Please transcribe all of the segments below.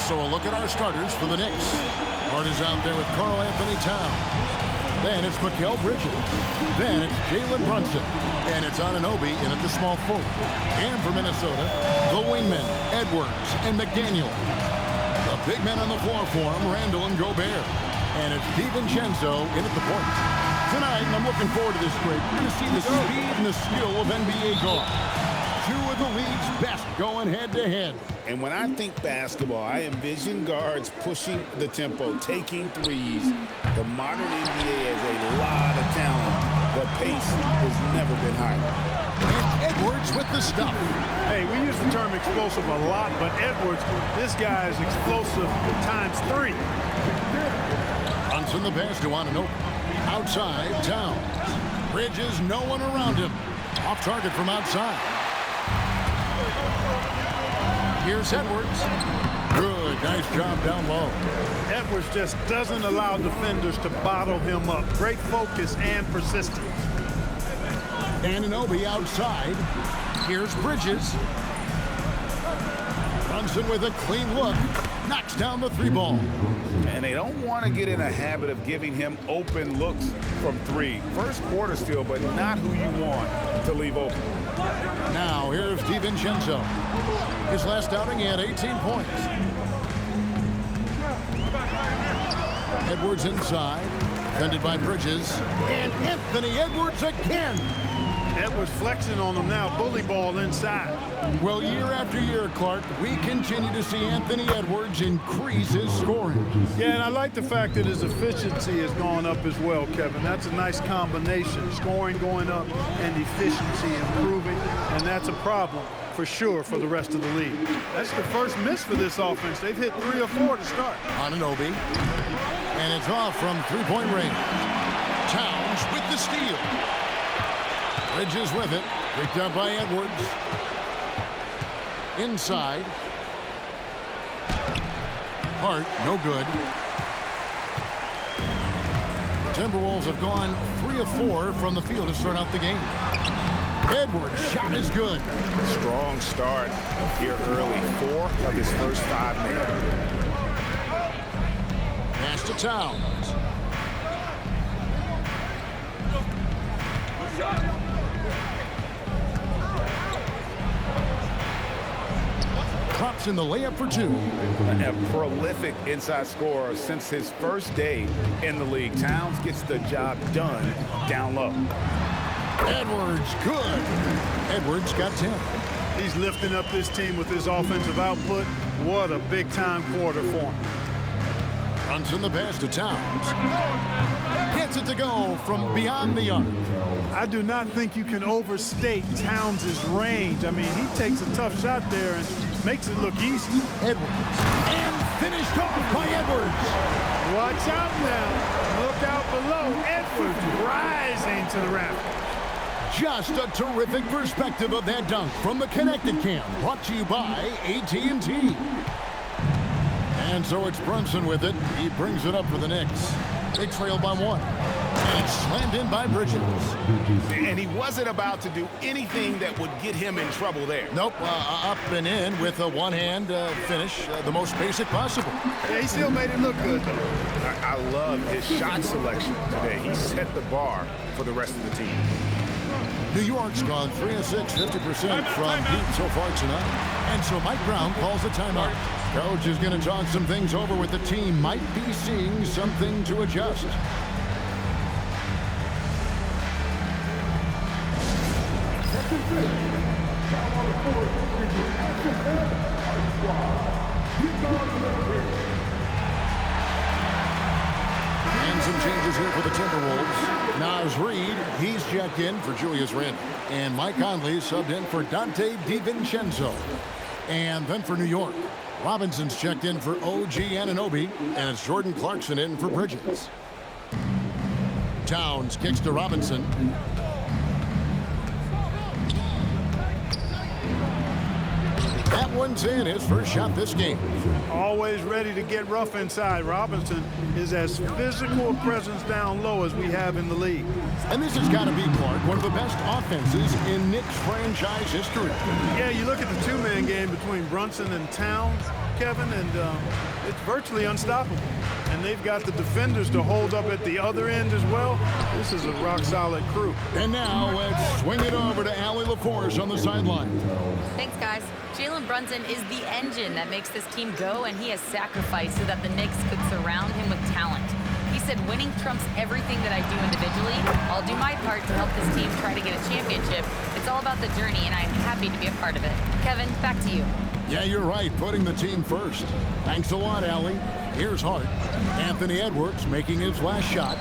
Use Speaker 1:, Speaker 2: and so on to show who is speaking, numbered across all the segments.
Speaker 1: So a look at our starters for the Knicks. Hart is out there with Karl Anthony Towns. Then it's Mikal Bridges. Then it's Jalen Brunson. And it's Anunoby in at the small forward. And for Minnesota, the wingmen, Edwards and McDaniel. The big men on the floor for him, Randall and Gobert. And it's DiVincenzo in at the point. Tonight, I'm looking forward to this break. We're going to see the speed and the skill of NBA guards. Two of the league's best going head-to-head.
Speaker 2: And when I think basketball, I envision guards pushing the tempo, taking threes. The modern NBA has a lot of talent. The pace has never been higher.
Speaker 1: And Edwards with the stuff.
Speaker 3: Hey, we use the term explosive a lot, but Edwards, this guy is explosive ×3.
Speaker 1: Brunson the pass to Anunoby. Outside, Towns. Bridges, no one around him. Off target from outside. Here's Edwards. Good, nice job down low.
Speaker 3: Edwards just doesn't allow defenders to bottle him up. Great focus and persistence.
Speaker 1: Anunoby outside. Here's Bridges. Brunson with a clean look. Knocks down the three ball.
Speaker 2: And they don't want to get in a habit of giving him open looks from three. First quarter still, but not who you want to leave open.
Speaker 1: Now here's DiVincenzo. His last outing, he had 18 points. Edwards inside. Defended by Bridges. And Anthony Edwards again.
Speaker 3: Edwards flexing on him now. Bully ball inside.
Speaker 1: Well, year after year, Clark, we continue to see Anthony Edwards increase his scoring.
Speaker 3: Yeah, and I like the fact that his efficiency has gone up as well, Kevin. That's a nice combination. Scoring going up and efficiency improving, and that's a problem for sure for the rest of the league. That's the first miss for this offense. They've hit 3 or 4 to start.
Speaker 1: Anunoby. And it's off from three-point range. Towns with the steal. Bridges with it. Picked up by Edwards. Inside. Hart, no good. The Timberwolves have gone 3 of 4 from the field to start out the game. Edwards' shot is good.
Speaker 2: Strong start here early. 4 of his first 5 made.
Speaker 1: Pass to Towns. Drops in the layup for 2.
Speaker 2: A prolific inside scorer since his first day in the league. Towns gets the job done down low.
Speaker 1: Edwards, good. Edwards got 10.
Speaker 3: He's lifting up this team with his offensive output. What a big-time quarter for him.
Speaker 1: Runs in the pass to Towns. Gets it to go from beyond the arc.
Speaker 3: I do not think you can overstate Towns' range. I mean, he takes a tough shot there and makes it look easy.
Speaker 1: Edwards. And finished off by Edwards.
Speaker 3: Watch out now. Look out below. Edwards rising to the raft.
Speaker 1: Just a terrific perspective of that dunk from the Connected Cam. Brought to you by AT&T. And so it's Brunson with it. He brings it up for the Knicks. They trail by 1. It's slammed in by Bridges.
Speaker 2: And he wasn't about to do anything that would get him in trouble there.
Speaker 1: Nope, up and in with a one-hand finish, the most basic possible.
Speaker 3: Yeah, he still made it look good, though.
Speaker 2: I love his shot selection today. He set the bar for the rest of the team.
Speaker 1: New York's gone 3 of 6, 50% from deep so far tonight. And so Mike Brown calls a timeout. Coach is going to talk some things over with the team. Might be seeing something to adjust. And some changes here for the Timberwolves. Nas Reed, he's checked in for Julius Randle. And Mike Conley subbed in for Dante DiVincenzo. And then for New York, Robinson's checked in for OG Anunoby. And it's Jordan Clarkson in for Bridges. Towns kicks to Robinson. That one's in, his first shot this game.
Speaker 3: Always ready to get rough inside. Robinson is as physical a presence down low as we have in the league.
Speaker 1: And this has got to be, Clark, one of the best offenses in Knicks franchise history.
Speaker 3: Yeah, you look at the two-man game between Brunson and Towns, Kevin, and it's virtually unstoppable. And they've got the defenders to hold up at the other end as well. This is a rock-solid crew.
Speaker 1: And now let's swing it over to Allie LaForce on the sideline.
Speaker 4: Thanks, guys. Jalen Brunson is the engine that makes this team go, and he has sacrificed so that the Knicks could surround him with talent. He said, winning trumps everything that I do individually. I'll do my part to help this team try to get a championship. It's all about the journey, and I'm happy to be a part of it. Kevin, back to you.
Speaker 1: Yeah, you're right, putting the team first. Thanks a lot, Allie. Here's Hart. Anthony Edwards making his last shot,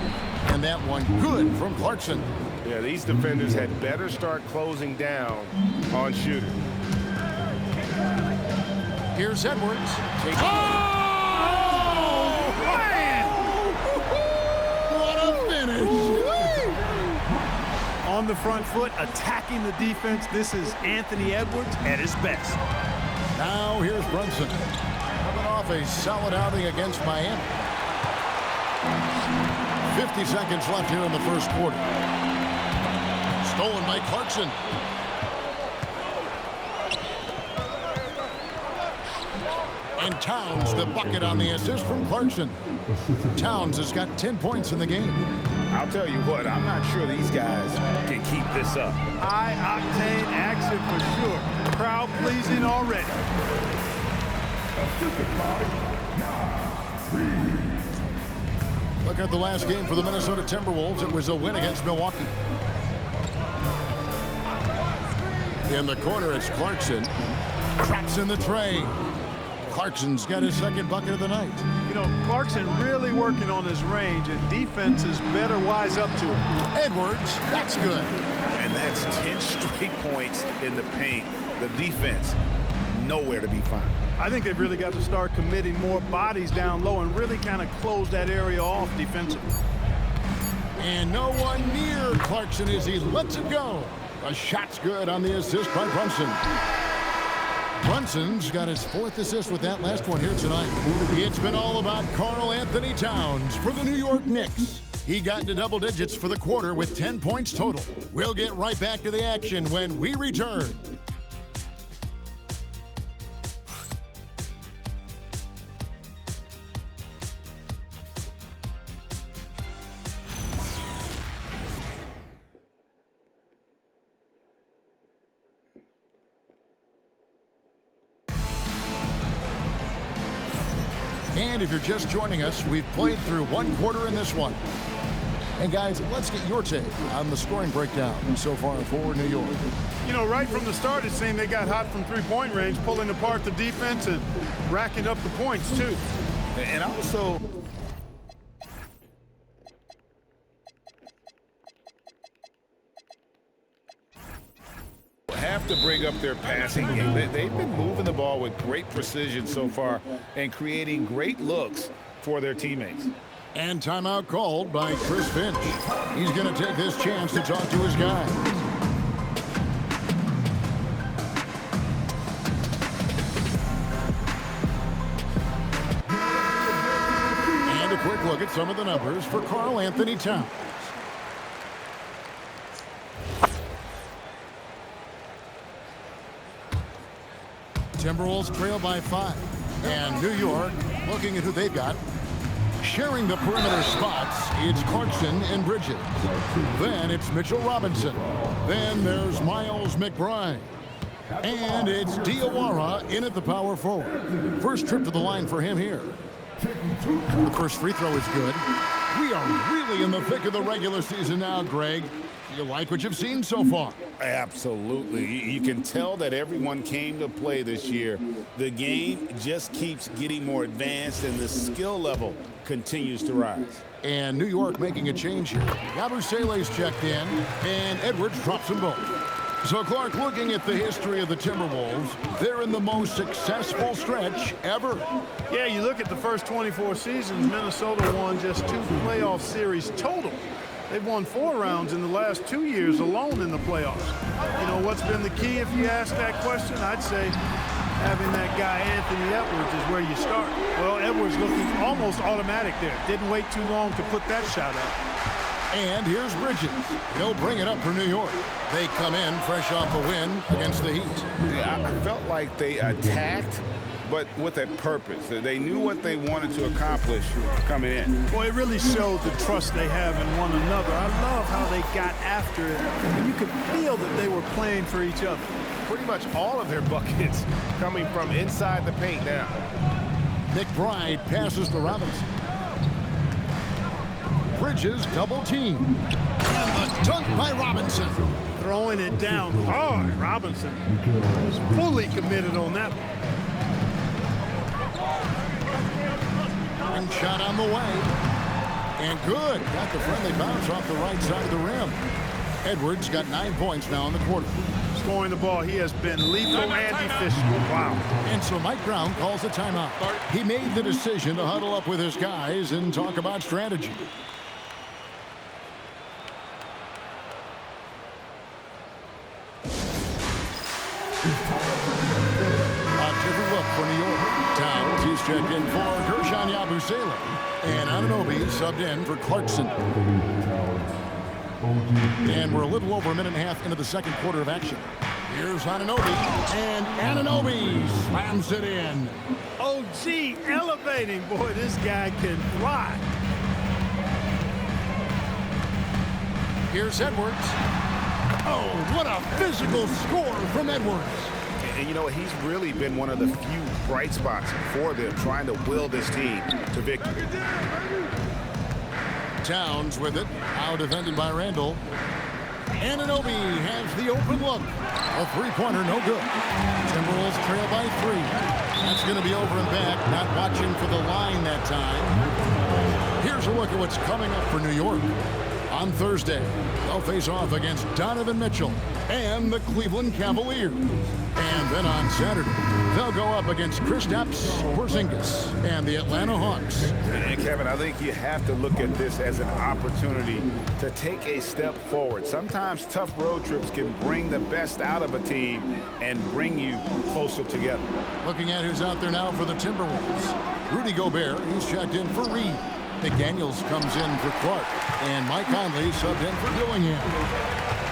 Speaker 1: and that one good from Clarkson.
Speaker 2: Yeah, these defenders had better start closing down on shooting.
Speaker 1: Here's Edwards. Oh, man! What a finish!
Speaker 3: On the front foot, attacking the defense. This is Anthony Edwards at his best.
Speaker 1: Now here's Brunson. Coming off a solid outing against Miami. 50 seconds left here in the first quarter. Stolen by Clarkson. And Towns the bucket on the assist from Clarkson. Towns has got 10 points in the game.
Speaker 2: I'll tell you what, I'm not sure these guys can keep this up.
Speaker 3: High-octane action for sure. Crowd-pleasing already.
Speaker 1: Look at the last game for the Minnesota Timberwolves. It was a win against Milwaukee. In the corner, it's Clarkson. Traps in the tray. Clarkson's got his second bucket of the night.
Speaker 3: You know, Clarkson really working on his range, and defenses better wise up to him.
Speaker 1: Edwards, that's good.
Speaker 2: And that's 10 straight points in the paint. The defense, nowhere to be found.
Speaker 3: I think they've really got to start committing more bodies down low and really kind of close that area off defensively.
Speaker 1: And no one near Clarkson as he lets it go. A shot's good on the assist by Brunson. Brunson's got his fourth assist with that last one here tonight. It's been all about Karl Anthony Towns for the New York Knicks. He got into double digits for the quarter with 10 points total. We'll get right back to the action when we return. And if you're just joining us, we've played through one quarter in this one. And guys, let's get your take on the scoring breakdown so far for New York.
Speaker 3: You know, right from the start, it seemed they got hot from three-point range, pulling apart the defense and racking up the points, too.
Speaker 2: And also, have to bring up their passing game. They've been moving the ball with great precision so far and creating great looks for their teammates.
Speaker 1: And timeout called by Chris Finch. He's going to take this chance to talk to his guys. And a quick look at some of the numbers for Karl Anthony Towns. Timberwolves trail by 5. And New York, looking at who they've got, sharing the perimeter spots, it's Clarkson and Bridges. Then it's Mitchell Robinson. Then there's Miles McBride. And it's Diawara in at the power forward. First trip to the line for him here. The first free throw is good. We are really in the thick of the regular season now, Greg. You like what you've seen so far?
Speaker 2: Absolutely. You can tell that everyone came to play this year. The game just keeps getting more advanced, and the skill level continues to rise.
Speaker 1: And New York making a change here. Yabusele's checked in, and Edwards drops them both. So, Clark, looking at the history of the Timberwolves, they're in the most successful stretch ever.
Speaker 3: Yeah, you look at the first 24 seasons, Minnesota won just 2 playoff series total. They've won 4 rounds in the last 2 years alone in the playoffs. You know, what's been the key if you ask that question? I'd say having that guy Anthony Edwards is where you start. Well, Edwards looking almost automatic there. Didn't wait too long to put that shot up.
Speaker 1: And here's Bridges. He'll bring it up for New York. They come in fresh off a win against the Heat.
Speaker 2: Yeah, I felt like they attacked, but with a purpose. They knew what they wanted to accomplish coming in.
Speaker 3: Boy, it really showed the trust they have in one another. I love how they got after it. And you could feel that they were playing for each other.
Speaker 5: Pretty much all of their buckets coming from inside the paint now.
Speaker 1: McBride passes to Robinson. Bridges double team. And the dunk by Robinson.
Speaker 3: Throwing it down hard. Robinson was fully committed on that one.
Speaker 1: And shot on the way. And good. Got the friendly bounce off the right side of the rim. Edwards got 9 points now in the quarter.
Speaker 3: Scoring the ball, he has been lethal and efficient. Wow.
Speaker 1: And so Mike Brown calls a timeout. He made the decision to huddle up with his guys and talk about strategy. A different look for New York. Towns, he's checked in for Gershon Yabusele. And Anunoby subbed in for Clarkson. And we're a little over a minute and a half into the second quarter of action. Here's Anunoby. And Anunoby slams it in.
Speaker 3: OG elevating. Boy, this guy can fly.
Speaker 1: Here's Edwards. Oh, what a physical score from Edwards.
Speaker 5: And you know, he's really been one of the few bright spots for them, trying to will this team to victory.
Speaker 1: Towns with it. Now defended by Randall. Anunoby has the open look. A three-pointer, no good. Timberwolves trail by 3. That's going to be over and back. Not watching for the line that time. Here's a look at what's coming up for New York. On Thursday, they'll face off against Donovan Mitchell and the Cleveland Cavaliers. And then on Saturday, they'll go up against Kristaps Porzingis and the Atlanta Hawks.
Speaker 2: And Kevin, I think you have to look at this as an opportunity to take a step forward. Sometimes tough road trips can bring the best out of a team and bring you closer together.
Speaker 1: Looking at who's out there now for the Timberwolves. Rudy Gobert, he's checked in for Reed. McDaniels comes in for Clark. And Mike Conley subbed in for Dillingham.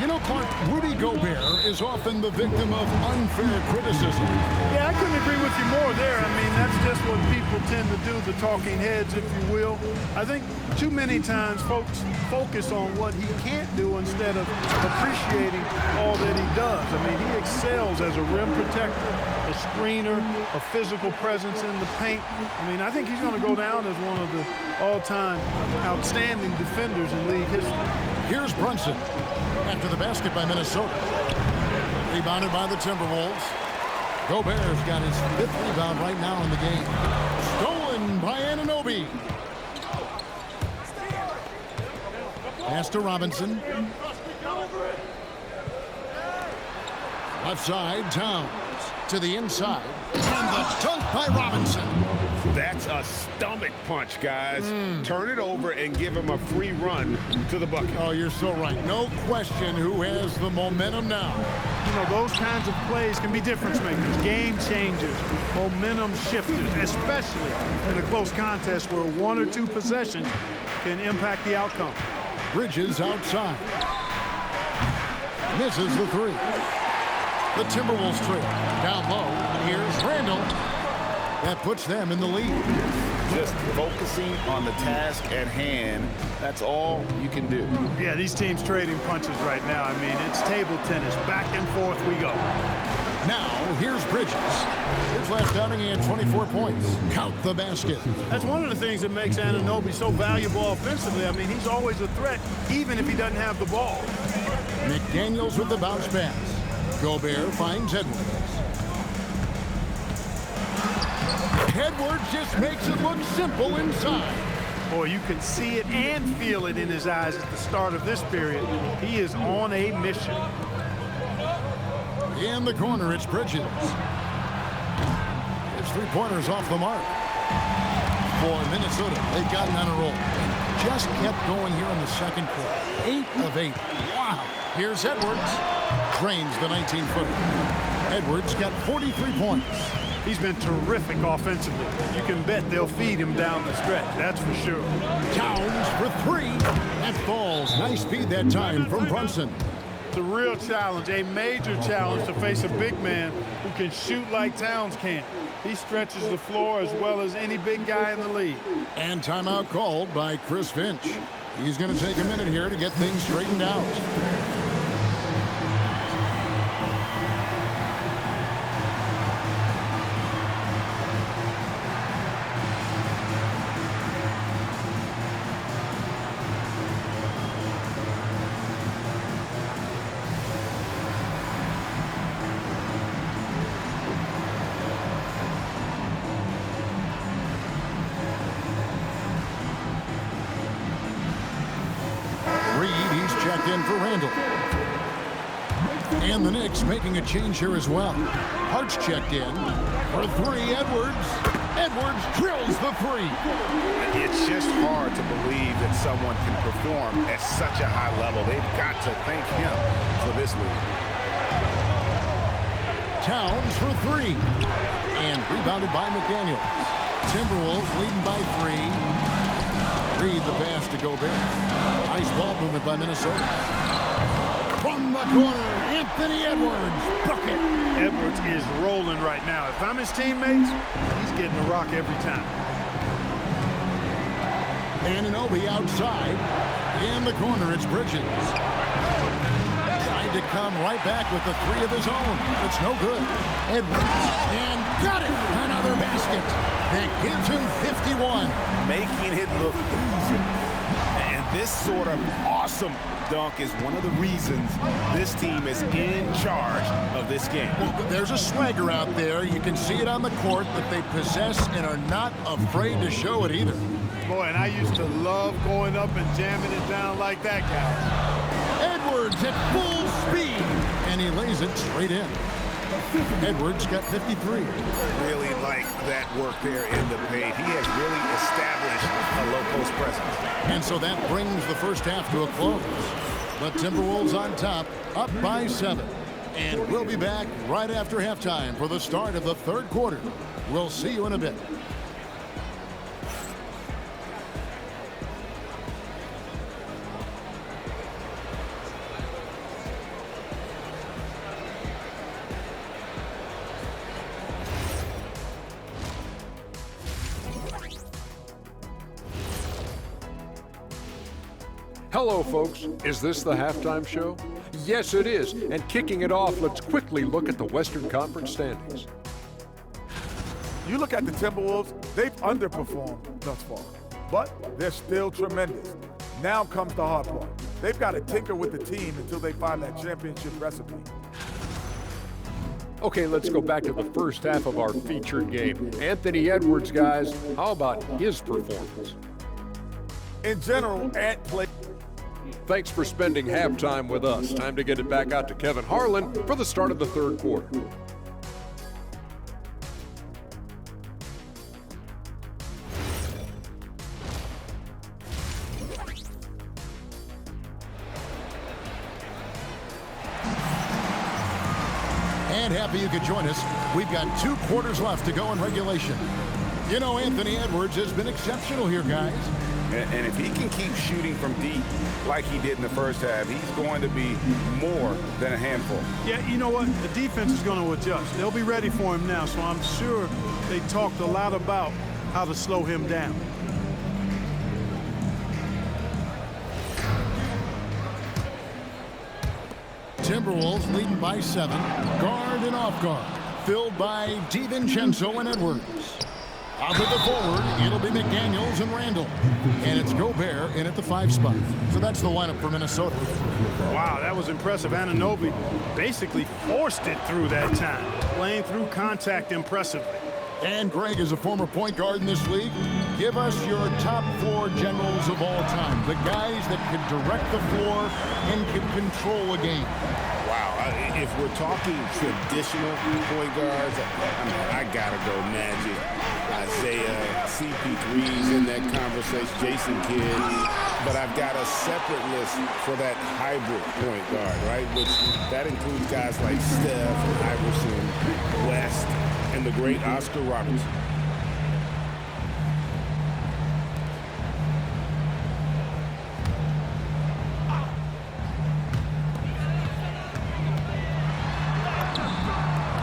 Speaker 1: You know, Clark, Rudy Gobert is often the victim of unfair criticism.
Speaker 3: Yeah, I couldn't agree with you more there. I mean, that's just what people tend to do, the talking heads, if you will. I think too many times folks focus on what he can't do instead of appreciating all that he does. I mean, he excels as a rim protector, a screener, a physical presence in the paint. I mean, I think he's going to go down as one of the all-time outstanding defenders in league history.
Speaker 1: Here's Brunson after the basket by Minnesota. Rebounded by the Timberwolves. Gobert's got his 5th rebound right now in the game. Stolen by Anunoby. Pass to Robinson. Left side, Towns. To the inside. And the dunk by Robinson.
Speaker 5: That's a stomach punch, guys. Turn it over and give him a free run to the bucket.
Speaker 1: Oh, you're so right. No question who has the momentum now.
Speaker 3: You know, those kinds of plays can be difference makers, game changers, momentum shifters, especially in a close contest where 1 or 2 possessions can impact the outcome.
Speaker 1: Bridges outside. Misses the 3. The Timberwolves trail. Down low, here's Randall. That puts them in the lead.
Speaker 2: Just focusing on the task at hand, that's all you can do.
Speaker 3: Yeah, these teams trading punches right now. I mean, it's table tennis. Back and forth we go.
Speaker 1: Now, here's Bridges. His last outing, he had 24 points. Count the basket.
Speaker 3: That's one of the things that makes Anunoby so valuable offensively. I mean, he's always a threat, even if he doesn't have the ball.
Speaker 1: McDaniels with the bounce pass. Gobert finds Edwards. Edwards just makes it look simple inside.
Speaker 3: Boy, you can see it and feel it in his eyes at the start of this period. He is on a mission.
Speaker 1: In the corner, it's Bridges. His three-pointers off the mark. For Minnesota, they've gotten on a roll. Just kept going here in the second quarter. 8 of 8. Wow. Here's Edwards. Drains the 19-footer. Edwards got 43 points.
Speaker 3: He's been terrific offensively. You can bet they'll feed him down the stretch, that's for sure.
Speaker 1: Towns for 3. That falls. Nice speed that time from Brunson.
Speaker 3: It's a real challenge, a major challenge to face a big man who can shoot like Towns can. He stretches the floor as well as any big guy in the league.
Speaker 1: And timeout called by Chris Finch. He's going to take a minute here to get things straightened out. Checked in for Randall. And the Knicks making a change here as well. Hart's checked in for 3. Edwards. Edwards drills the 3.
Speaker 2: It's just hard to believe that someone can perform at such a high level. They've got to thank him for this lead.
Speaker 1: Towns for 3. And rebounded by McDaniels. Timberwolves leading by 3. Reed the pass to Gobert. Nice ball movement by Minnesota. From the corner, Anthony Edwards. Bucket.
Speaker 3: Edwards is rolling right now. If I'm his teammates, he's getting a rock every time.
Speaker 1: Anunoby outside. In the corner, it's Bridges. Trying to come right back with the 3 of his own. It's no good. Edwards. And got it. Another basket. That gives him 51.
Speaker 2: Making it look easy. And this sort of awesome dunk is one of the reasons this team is in charge of this game.
Speaker 1: Well, there's a swagger out there. You can see it on the court that they possess and are not afraid to show it either.
Speaker 3: Boy, and I used to love going up and jamming it down like that, guy.
Speaker 1: Edwards at full speed. And he lays it straight in. Edwards got 53.
Speaker 2: Really like that work there in the paint. He has really established a low post presence.
Speaker 1: And so that brings the first half to a close. The Timberwolves on top, up by 7. And we'll be back right after halftime for the start of the third quarter. We'll see you in a bit.
Speaker 6: Hello, folks. Is this the halftime show? Yes, it is. And kicking it off, let's quickly look at the Western Conference standings.
Speaker 7: You look at the Timberwolves, they've underperformed thus far, but they're still tremendous. Now comes the hard part. They've got to tinker with the team until they find that championship recipe.
Speaker 6: Okay, let's go back to the first half of our featured game. Anthony Edwards, guys, how about his performance?
Speaker 7: In general, Ant played.
Speaker 6: Thanks for spending halftime with us. Time to get it back out to Kevin Harlan for the start of the third quarter.
Speaker 1: And happy you could join us. We've got 2 quarters left to go in regulation. You know, Anthony Edwards has been exceptional here, guys.
Speaker 2: And if he can keep shooting from deep like he did in the first half, he's going to be more than a handful.
Speaker 3: Yeah, you know what? The defense is going to adjust. They'll be ready for him now, so I'm sure they talked a lot about how to slow him down.
Speaker 1: Timberwolves leading by 7. Guard and off guard. Filled by DiVincenzo and Edwards. Out to the forward, it'll be McDaniels and Randall. And it's Gobert in at the 5 spot. So that's the lineup for Minnesota.
Speaker 3: Wow, that was impressive. Anunoby basically forced it through that time, playing through contact impressively.
Speaker 1: And Greg is a former point guard in this league. Give us your top 4 generals of all time. The guys that can direct the floor and can control a game.
Speaker 5: Wow, if we're talking traditional point guards, I gotta go Magic, Isaiah, CP3's in that conversation, Jason Kidd. But I've got a separate list for that hybrid point guard, right? Which that includes guys like Steph, Iverson, West, and the great Oscar Robertson.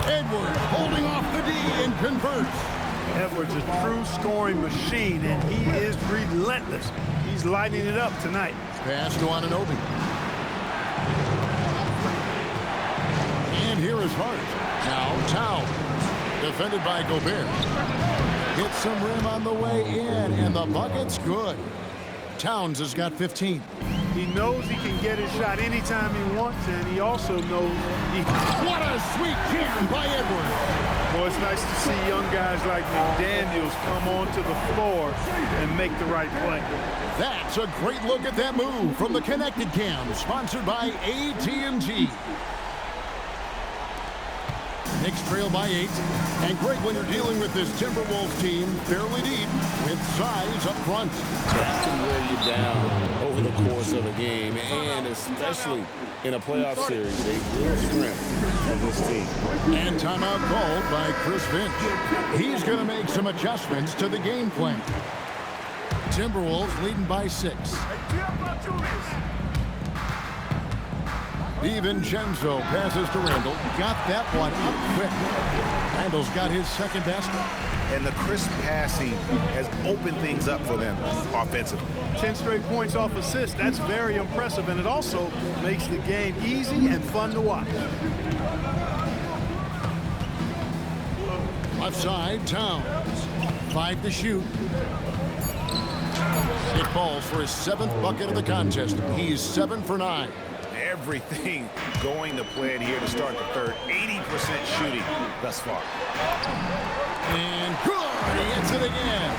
Speaker 1: Edwards holding off the D and converts.
Speaker 3: Edwards is a true scoring machine, and he is relentless. He's lighting it up tonight.
Speaker 1: Pass to Anunoby. And here is Hart. Now Towns. Defended by Gobert. Hits some rim on the way in, and the bucket's good. Towns has got 15.
Speaker 3: He knows he can get his shot anytime he wants, and he also knows he...
Speaker 1: What a sweet jam by Edwards.
Speaker 3: Well, it's nice to see young guys like McDaniels come onto the floor and make the right play.
Speaker 1: That's a great look at that move from the Connected Cam, sponsored by AT&T. Knicks trail by 8. And Greg, when you're dealing with this Timberwolves team, fairly deep, with size up front.
Speaker 5: That can wear you down over the course of a game, and especially in a playoff series. They real strength of this team.
Speaker 1: And timeout called by Chris Finch. He's going to make some adjustments to the game plan. Timberwolves leading by 6. DiVincenzo passes to Randall. Got that one up quick. Randall's got his second basket.
Speaker 2: And the crisp passing has opened things up for them offensively.
Speaker 3: 10 straight points off assist. That's very impressive, and it also makes the game easy and fun to watch.
Speaker 1: Left side, Towns. 5 to shoot. It falls for his 7th bucket of the contest. He's 7 for 9.
Speaker 2: Everything going to plan here to start the third. 80% shooting thus far.
Speaker 1: And good! He hits it again.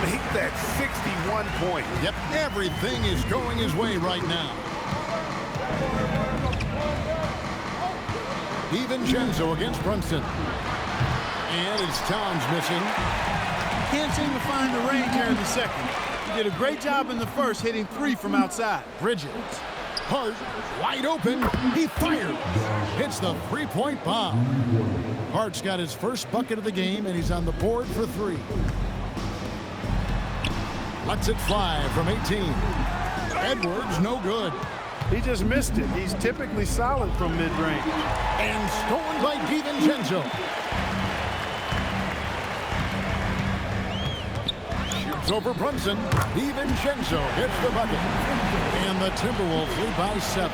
Speaker 2: Make that 61 point.
Speaker 1: Yep, everything is going his way right now. DiVincenzo against Brunson. And it's Towns missing.
Speaker 3: Can't seem to find the range here in the second. He did a great job in the first, hitting 3 from outside.
Speaker 1: Bridges. Hart, wide open. He fires. Hits the 3-point bomb. Hart's got his first bucket of the game, and he's on the board for 3. Lets it fly from 18. Edwards, no good.
Speaker 3: He just missed it. He's typically solid from mid-range.
Speaker 1: And stolen by DiVincenzo. Shoots over Brunson. DiVincenzo hits the bucket. And the Timberwolves lead by 7.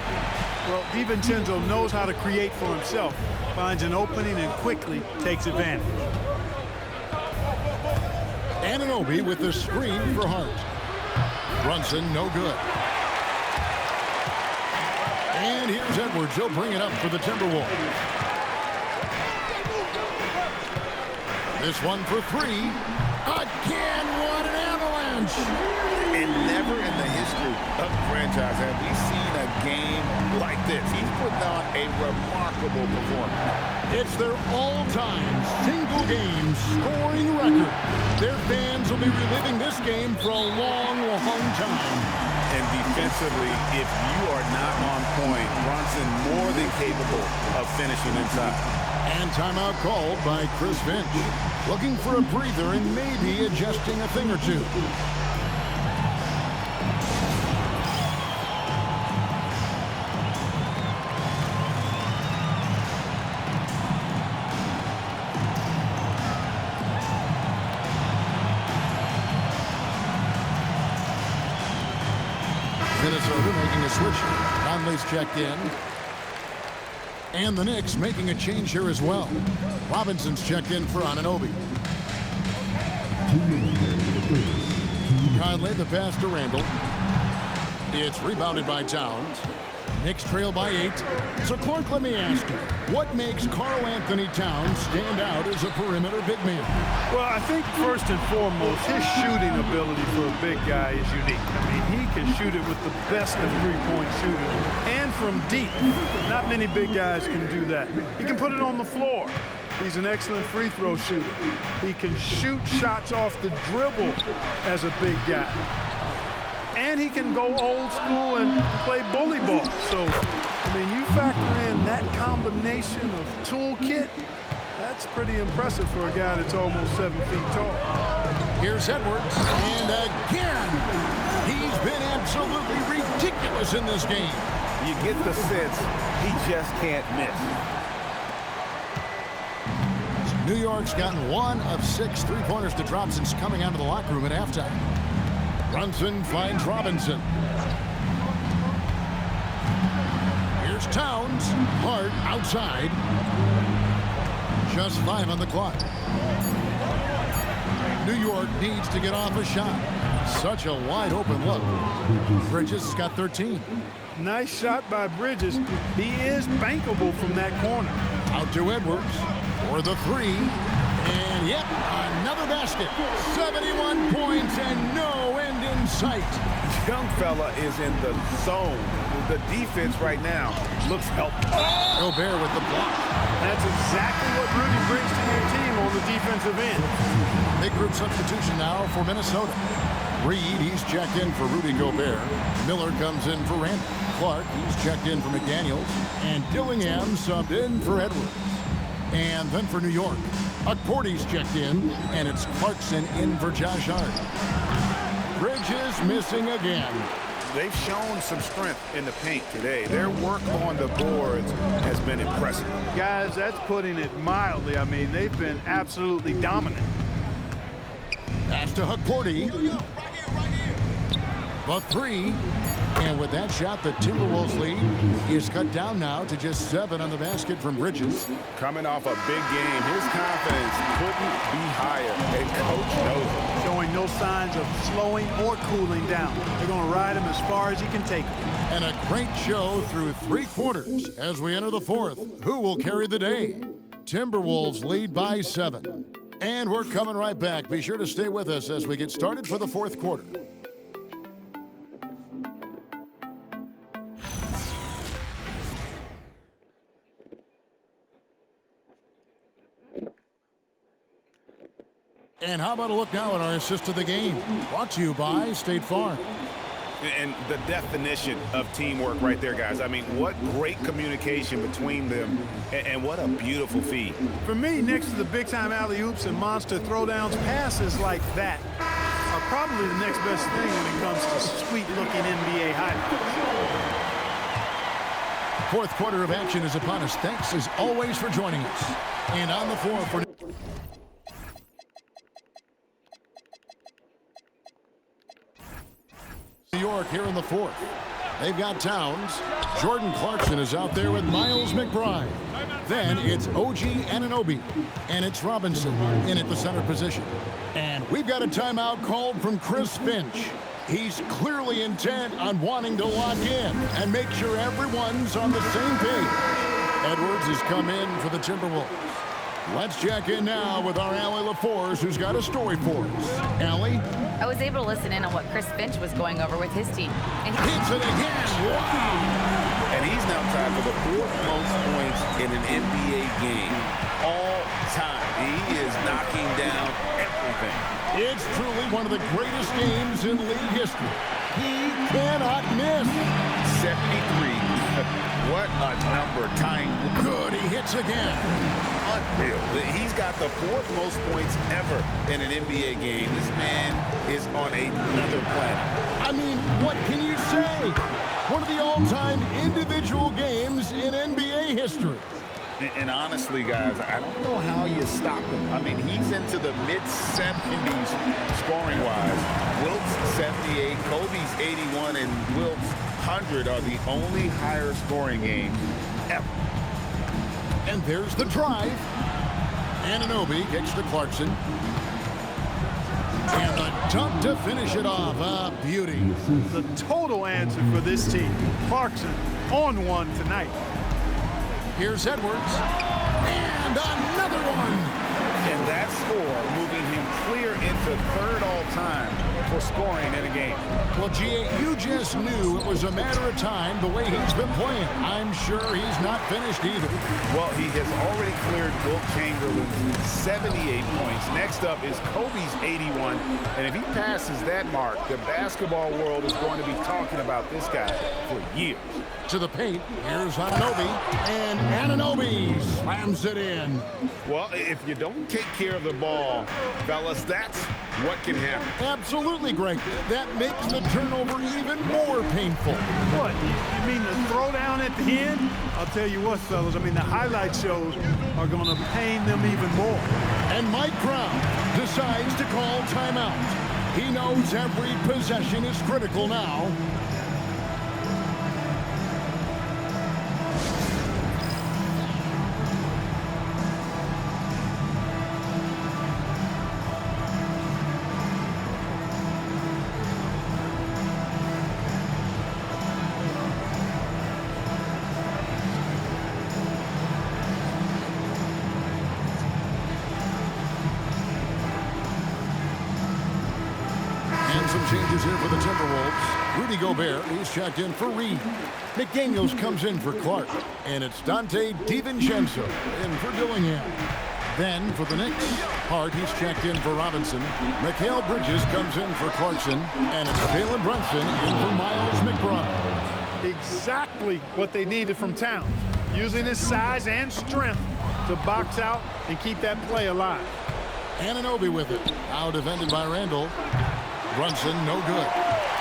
Speaker 3: Well, DiVincenzo knows how to create for himself. Finds an opening and quickly takes advantage.
Speaker 1: Anunoby with the screen for Hart. Brunson, no good. And here's Edwards. He'll bring it up for the Timberwolves. This one for 3. Again, what an avalanche!
Speaker 2: And never in the history of the franchise have we seen a game like this. He's putting on a remarkable performance.
Speaker 1: It's their all-time single-game scoring record. Their fans will be reliving this game for a long, long time.
Speaker 2: And defensively, if you are not on point, Brunson more than capable of finishing inside.
Speaker 1: And timeout called by Chris Finch. Looking for a breather and maybe adjusting a thing or two. Conley's checked in. And the Knicks making a change here as well. Robinson's checked in for Anunoby. Conley, the pass to Randall. It's rebounded by Towns. Knicks trail by 8. So, Clark, let me ask you, what makes Karl-Anthony Towns stand out as a perimeter big man?
Speaker 3: Well, I think first and foremost, his shooting ability for a big guy is unique. I mean, he can shoot it with the best of three-point shooters and from deep. Not many big guys can do that. He can put it on the floor. He's an excellent free throw shooter. He can shoot shots off the dribble as a big guy. And he can go old school and play bully ball. So, I mean, you factor in that combination of toolkit, that's pretty impressive for a guy that's almost 7 feet tall.
Speaker 1: Here's Edwards, and again, he's been absolutely ridiculous in this game.
Speaker 2: You get the sense he just can't miss.
Speaker 1: New York's gotten 1 of 6 three-pointers to drop since coming out of the locker room at halftime. Brunson finds Robinson. Here's Towns. Hart outside. Just 5 on the clock. New York needs to get off a shot. Such a wide open look. Bridges has got 13.
Speaker 3: Nice shot by Bridges. He is bankable from that corner.
Speaker 1: Out to Edwards for the 3. And yep, another basket. 71 points and no end in sight.
Speaker 2: Young fella is in the zone. The defense right now looks helpless.
Speaker 1: Gobert with the block.
Speaker 3: That's exactly what Rudy brings to your team on the defensive end.
Speaker 1: Big group substitution now for Minnesota. Reed, he's checked in for Rudy Gobert. Miller comes in for Randall. Clark, he's checked in for McDaniels. And Dillingham subbed in for Edwards. And then for New York, Porty's checked in, and it's Clarkson in for Josh Hart. Bridges missing again.
Speaker 2: They've shown some strength in the paint today. Their work on the boards has been impressive.
Speaker 3: Guys, that's putting it mildly. I mean, they've been absolutely dominant.
Speaker 1: Pass to Porty. The 3. And with that shot, the Timberwolves lead is cut down now to just 7 on the basket from Bridges.
Speaker 2: Coming off a big game, his confidence couldn't be higher, and coach knows it.
Speaker 3: Showing no signs of slowing or cooling down. They're going to ride him as far as he can take him.
Speaker 1: And a great show through 3 quarters as we enter the 4th. Who will carry the day? Timberwolves lead by 7. And we're coming right back. Be sure to stay with us as we get started for the 4th quarter. And how about a look now at our assist of the game? Brought to you by State Farm.
Speaker 2: And the definition of teamwork right there, guys. I mean, what great communication between them, and what a beautiful feed.
Speaker 3: For me, next to the big-time alley-oops and monster throwdowns, passes like that are probably the next best thing when it comes to sweet-looking NBA highlights.
Speaker 1: 4th quarter of action is upon us. Thanks, as always, for joining us. And on the floor for New York here in the 4th. They've got Towns. Jordan Clarkson is out there with Miles McBride. Then it's OG Anunoby. And it's Robinson in at the center position. And we've got a timeout called from Chris Finch. He's clearly intent on wanting to lock in and make sure everyone's on the same page. Edwards has come in for the Timberwolves. Let's check in now with our Allie LaForce, who's got a story for us. Allie?
Speaker 4: I was able to listen in on what Chris Finch was going over with his team. And he
Speaker 1: hits it again. Wow.
Speaker 5: And he's now tied for the 4th most points in an NBA game all time. He is knocking down everything.
Speaker 1: It's truly one of the greatest games in league history. He cannot miss.
Speaker 5: 73. What a number. Tying.
Speaker 1: Good. He hits again.
Speaker 5: Unreal. He's got the 4th most points ever in an NBA game. This man is on another planet.
Speaker 1: I mean, what can you say? One of the all-time individual games in NBA history.
Speaker 2: And honestly, guys, I don't know how you stop him. I mean, he's into the mid-70s scoring-wise. Wilt's 78, Kobe's 81, and Wilt's 100 are the only higher scoring games ever.
Speaker 1: And there's the drive. Anunoby gets to Clarkson. And the dunk to finish it off. A beauty.
Speaker 3: The total answer for this team. Clarkson on one tonight.
Speaker 1: Here's Edwards. And another one.
Speaker 2: And that score moving him clear into third all-time for scoring in a game.
Speaker 1: Well, G.A., you just knew it was a matter of time the way he's been playing. I'm sure he's not finished either.
Speaker 2: Well, he has already cleared Wilt Chamberlain's 78 points. Next up is Kobe's 81. And if he passes that mark, the basketball world is going to be talking about this guy for years.
Speaker 1: To the paint, here's Anunoby, and Anunoby slams it in.
Speaker 2: Well, if you don't take care of the ball, fellas, that's what can happen.
Speaker 1: Absolutely, Greg. That makes the turnover even more painful.
Speaker 3: What? You mean the throwdown at the end? I'll tell you what, fellas. I mean, the highlight shows are going to pain them even more.
Speaker 1: And Mike Brown decides to call timeout. He knows every possession is critical now. Some changes here for the Timberwolves. Rudy Gobert, he's checked in for Reed. McDaniels comes in for Clark. And it's Dante DiVincenzo in for Dillingham. Then for the Knicks, Hart, he's checked in for Robinson. Mikal Bridges comes in for Clarkson. And it's Jalen Brunson in for Miles McBride.
Speaker 3: Exactly what they needed from Towns. Using his size and strength to box out and keep that play alive.
Speaker 1: Anunoby with it. Now defended by Randall. Brunson, no good.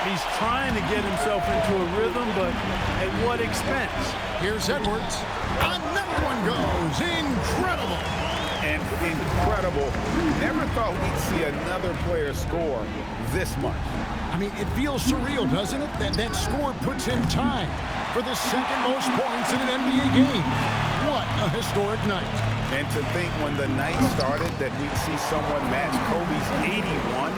Speaker 3: He's trying to get himself into a rhythm, but at what expense?
Speaker 1: Here's Edwards. Another one goes. Incredible.
Speaker 2: And incredible. Never thought we'd see another player score this much.
Speaker 1: I mean, it feels surreal, doesn't it? That score puts in time for the second most points in an NBA game. What a historic night.
Speaker 2: And to think when the night started that we'd see someone match Kobe's 81,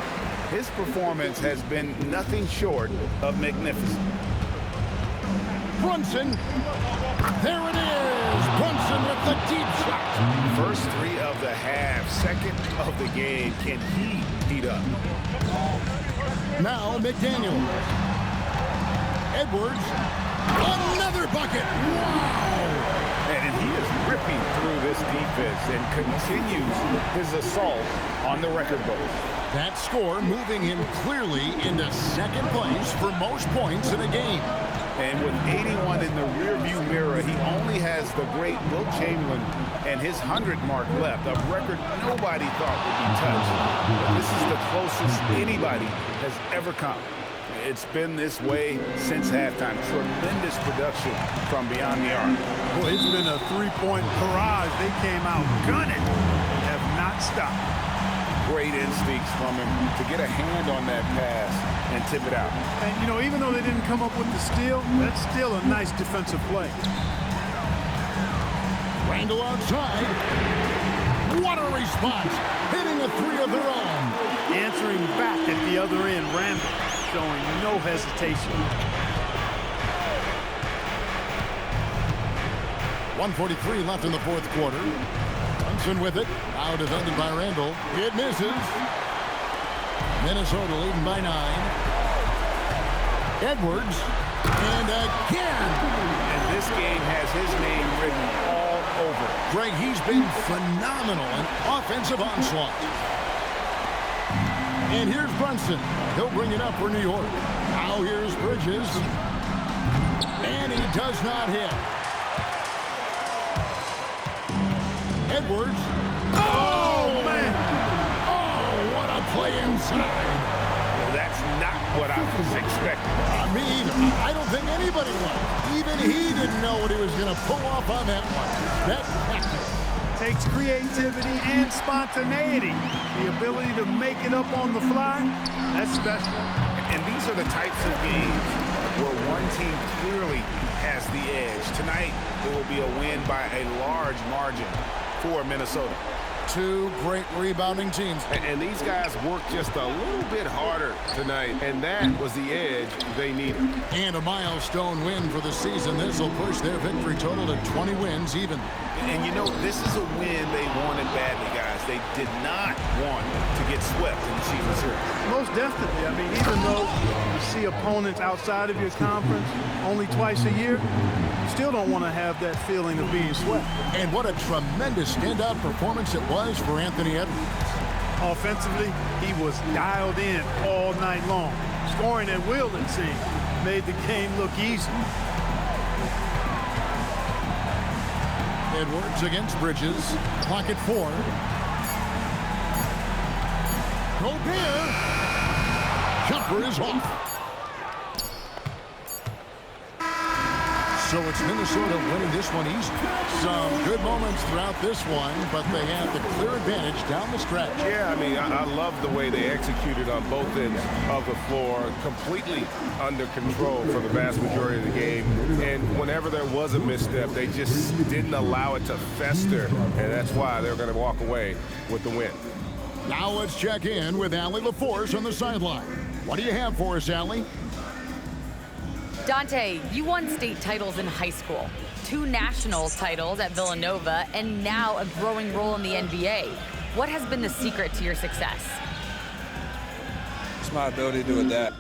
Speaker 2: his performance has been nothing short of magnificent.
Speaker 1: Brunson. There it is. Brunson with the deep shot.
Speaker 2: First three of the half, second of the game. Can he heat up?
Speaker 1: Now McDaniel. Edwards. Another bucket. Wow.
Speaker 2: And he is ripping through this defense and continues his assault on the record books.
Speaker 1: That score moving him clearly into second place for most points in a game.
Speaker 2: And with 81 in the rearview mirror, he only has the great Wilt Chamberlain and his 100 mark left, a record nobody thought would be touched. But this is the closest anybody has ever come. It's been this way since halftime. Tremendous production from beyond the arc.
Speaker 3: Well, it's been a three-point barrage. They came out gunning and have not stopped.
Speaker 2: Great instincts from him to get a hand on that pass and tip it out.
Speaker 3: And, you know, even though they didn't come up with the steal, that's still a nice defensive play.
Speaker 1: Randall outside. What a response. Hitting a three of their own.
Speaker 3: Answering back at the other end, Randall showing no hesitation.
Speaker 1: 1:43 left in the fourth quarter. Brunson with it. Now defended by Randall. It misses. Minnesota leading by 9. Edwards. And again.
Speaker 2: And this game has his name written all over.
Speaker 1: Greg, he's been phenomenal in offensive onslaught. And here's Brunson. He'll bring it up for New York. Now here's Bridges. And he does not hit. Edwards. Oh, man. Oh, what a play inside.
Speaker 2: Well, that's not what I was expecting.
Speaker 1: Me either. I don't think anybody was. Even he didn't know what he was going to pull off on that one. Spectacular.
Speaker 3: Takes creativity and spontaneity. The ability to make it up on the fly, that's special.
Speaker 2: And these are the types of games where one team clearly has the edge. Tonight, it will be a win by a large margin for Minnesota.
Speaker 1: Two great rebounding teams.
Speaker 5: And these guys worked just a little bit harder tonight, and that was the edge they needed.
Speaker 1: And a milestone win for the season. This will push their victory total to 20 wins even.
Speaker 2: And you know, this is a win they wanted badly, guys. They did not want to get swept in the season series.
Speaker 3: Most definitely. I mean, even though you see opponents outside of your conference only twice a year, you still don't want to have that feeling of being swept.
Speaker 1: And what a tremendous standout performance it was for Anthony Edwards.
Speaker 3: Offensively, he was dialed in all night long. Scoring at will, it seemed, made the game look easy.
Speaker 1: Edwards against Bridges. Clock at 4. Gobert. Jumper is off. So it's Minnesota winning this one easy. Some good moments throughout this one, but they have the clear advantage down the stretch.
Speaker 5: Yeah, I mean, I love the way they executed on both ends of the floor, completely under control for the vast majority of the game. And whenever there was a misstep, they just didn't allow it to fester, and that's why they're going to walk away with the win.
Speaker 1: Now let's check in with Allie LaForce on the sideline. What do you have for us, Allie?
Speaker 4: Dante, you won state titles in high school, 2 national titles at Villanova, and now a growing role in the NBA. What has been the secret to your success?
Speaker 8: It's my ability to adapt.